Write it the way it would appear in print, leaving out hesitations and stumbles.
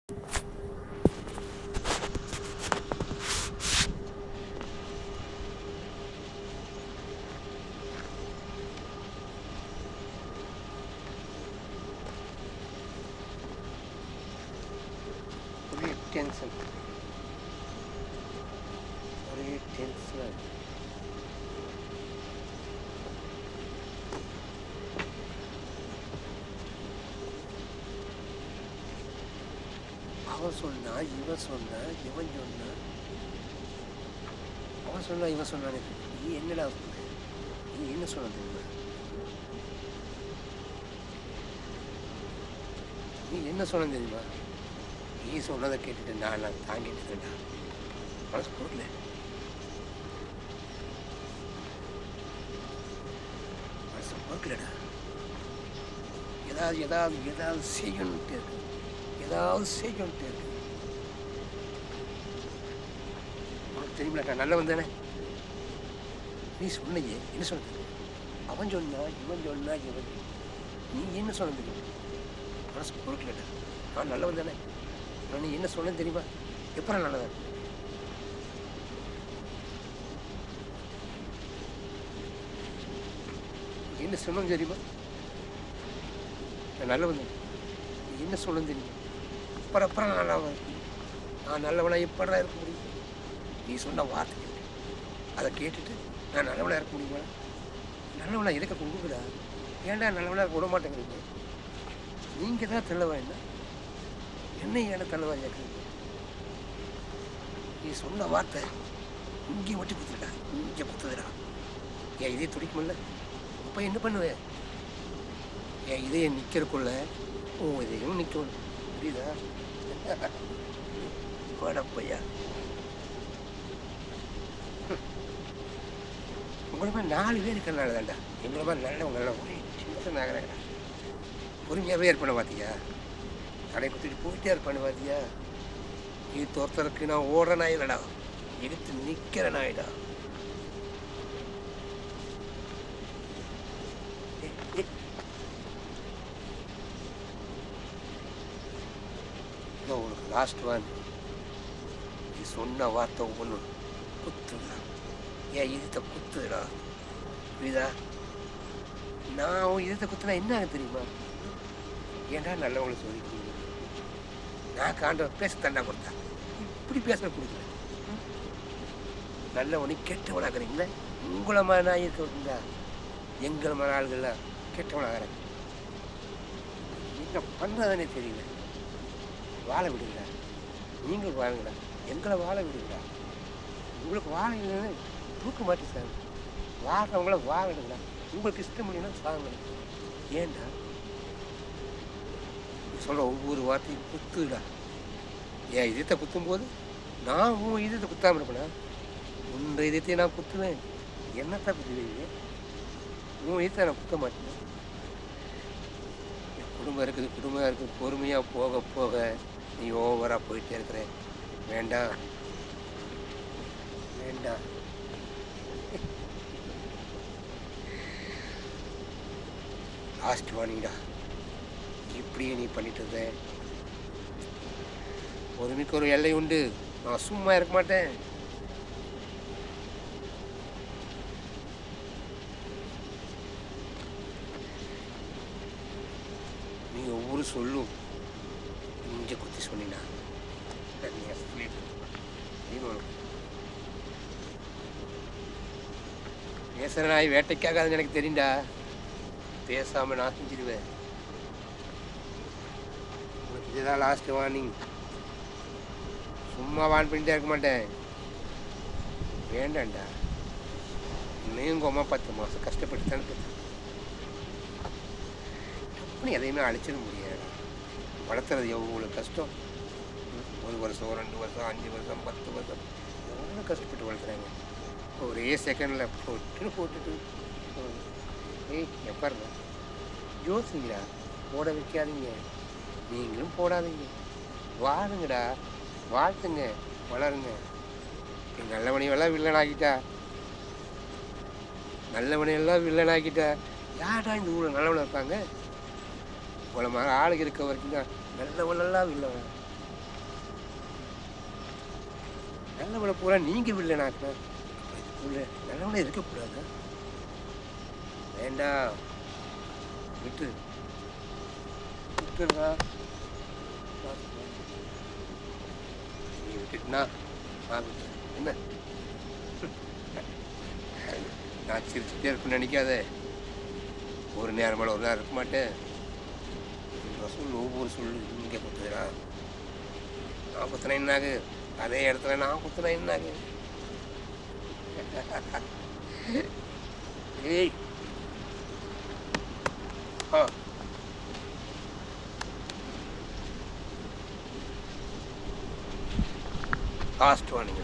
ஒரே டென்ஷன் ஒரே டென்ஷனாக இருக்கு. அவன் சொன்னா இவன் சொன்னா இவன் சொன்னா அவன் சொன்னா இவன் சொன்னானே. நீ என்னடா சொன்ன? நீ என்ன சொன்ன தெரியுமா? நீ என்ன சொன்ன தெரியுமா? நீ சொன்னதை கேட்டுட்டு நான் தாங்கிட்டு இருக்கேன்டா. மனசு பொருள் மனசு பொருட்களடா. ஏதாவது ஏதாவது ஏதாவது செய்யணுன்ட்டு இருக்கு. ஏதாவது செய்யணுன்ட்டு இருக்கு. உனக்கு தெரியுமில்லக்கா, நல்லவன் தானே? நீ சொன்னையே என்ன சொன்னது? அவன் சொன்னா இவன் சொன்னா இவன். நீ என்ன சொன்ன தெரியுமா? மனசு பொருட்களடா. நான் நல்லவன் தானே? நீ என்ன சொன்னேன்னு தெரியுமா? எப்போ நல்லவன்? என்ன சொன்னு தெரியுமா? நான் நல்லவன் தானே. நீ என்ன சொன்னு தெரியுமா? அப்புறம் நான் நல்லவன். நான் நல்லவனா எப்படா இருக்க முடியும்? நீ சொன்ன வார்த்தை அதை கேட்டுட்டு நான் நல்லவனாக இருக்க முடியுமா? நல்லவனாக இருக்க கொடுக்குறா. ஏன்டா நல்லவனாக விட மாட்டேங்கிறீங்க? நீங்கள் தான் தள்ளவா என்ன? என்ன ஏன்னா தள்ளவா கேட்குறீங்க? நீ சொன்ன வார்த்தை இங்கே ஒட்டி குத்துடா, இங்கே குத்துதுடா. ஏன் இதே துடிக்குமில்ல? அப்போ என்ன பண்ணுவேன்? ஏன் இதே நிற்கிறக்குள்ள இதையும் நிற்கணும். புரியுதா? பையா, உங்களை மாதிரி 4 பேர் இருக்கிறனால தான்டா எங்களை மாதிரி நல்லவங்களாம் ஒரே டென்ஷன் ஆகிறாங்கடா. பொறுமையாகவே இருப்பேன் பார்த்தியா? கடை குத்திட்டு போயிட்டே இருப்பேன்னு பார்த்தியா? இது தோற்றதுக்கு நான் ஓடுற நாயிடா, எடுத்து நிற்கிற நாயிடா. உனக்கு லாஸ்ட் ஒன். நீ சொன்ன வார்த்தை ஒன்று குத்துடா. ஏன் இதத்தை குத்துடா. புரியுதா? நான் இதத்தை குத்துனா என்ன ஆகும் தெரியுமா? ஏன்டா நல்லவங்களை சொல்லிக்கிறீங்க? நான் காண்ட பேச தண்டா கொடுத்தா இப்படி பேச கொடுக்கல. நல்லவனை கெட்டவனாகிறீங்களே. உங்களை மாதிரி நான் இருக்க இருந்தா எங்களை மாதிரி ஆளுகள்லாம் கெட்டவனாகிறேன். என்ன பண்ணதானே தெரியல. வாழ விடுங்களா? நீங்கள் வாழுங்களா? எங்களை வாழ விடுங்களா? உங்களுக்கு வாழ இல்லைன்னு தூக்க மாட்டேன் சார். வாழ்றவங்கள வாழணுங்களா? உங்களுக்கு இஷ்டம் இல்லைன்னா சாகுங்களா? ஏன்டா நீ சொல்கிற ஒவ்வொரு வார்த்தையும் குத்துடா. என் இதயத்தை குத்தும்போது நான் உன் இதயத்தை குத்தாமல் இருப்பேனா? உன் இதயத்தையும் நான் குத்துவேன். என்னத்தான் குத்துவீங்க? உன் இதயத்தை நான் குத்த மாட்டேன். என் குடும்பம் இருக்குது. பொறுமையாக போக போக நீ ஓவராக போயிட்டே இருக்கிற. வேண்டாம் வேண்டாம். லாஸ்ட் வார்னிங்டா. இப்படியே நீ பண்ணிட்டு இருந்த. பொறுமைக்கு ஒரு எல்லை உண்டு. நான் சும்மா இருக்க மாட்டேன். நீ ஒவ்வொரு சொல்லும் இங்கே குத்தி சொன்னா பேசுகிற நாய் வேட்டைக்காகாதுன்னு எனக்கு தெரியும்டா. பேசாமல் நான் செஞ்சிடுவேன். உனக்கு இதுதான் லாஸ்ட் வார்னிங். சும்மா வான் பண்ணிட்டே இருக்க மாட்டேன். வேண்டாம்டா. இன்னும் உங்கள் அம்மா 10 மாதம் கஷ்டப்பட்டு தானே போச்சு. அப்படி எதையுமே அழிச்சிட முடியாது. வளர்த்துறது எவ்வளோ கஷ்டம். 1 வருஷம் 2 வருஷம் 5 வருஷம் 10 வருஷம் எவ்வளோ கஷ்டப்பட்டு வளர்த்துறாங்க. ஒரே செகண்டில் போட்டுட்டு எப்பாருங்க யோசிங்கடா. போட வைக்காதீங்க. நீங்களும் போடாதீங்க. வாழுங்கடா. வாழ்த்துங்க. வளருங்க. நல்லவனையெல்லாம் வில்லனாக்கிட்டா யாரா இந்த ஊரில் நல்லவனாக இருப்பாங்க? உங்களை மாதிரி ஆளுங்க இருக்க வரைக்கும் தான் நல்லவனெல்லாம் வில்லவன். நல்லவளை பூரா நீங்கள் வில்லனாக்குனா உள்ள நல்லவளே இருக்கக்கூடாதா? வேண்டாம், விட்டு விட்டுறா. நீ விட்டுட்டுனா நான் விட்டு என்ன நான் சிரிச்சுட்டே இருக்குன்னு நினைக்காத. ஒரு நேரம் மேலே ஒரு நேரம் இருக்க மாட்டேன். சொல்லு ஒவ்வொரு சொல்லு இங்கே குத்துறா. நான் குத்துனா என்னாகு? அதே இடத்துல நான் குத்துனா என்னாகு? ஏய் ஆ லாஸ்ட் வார்னிங்.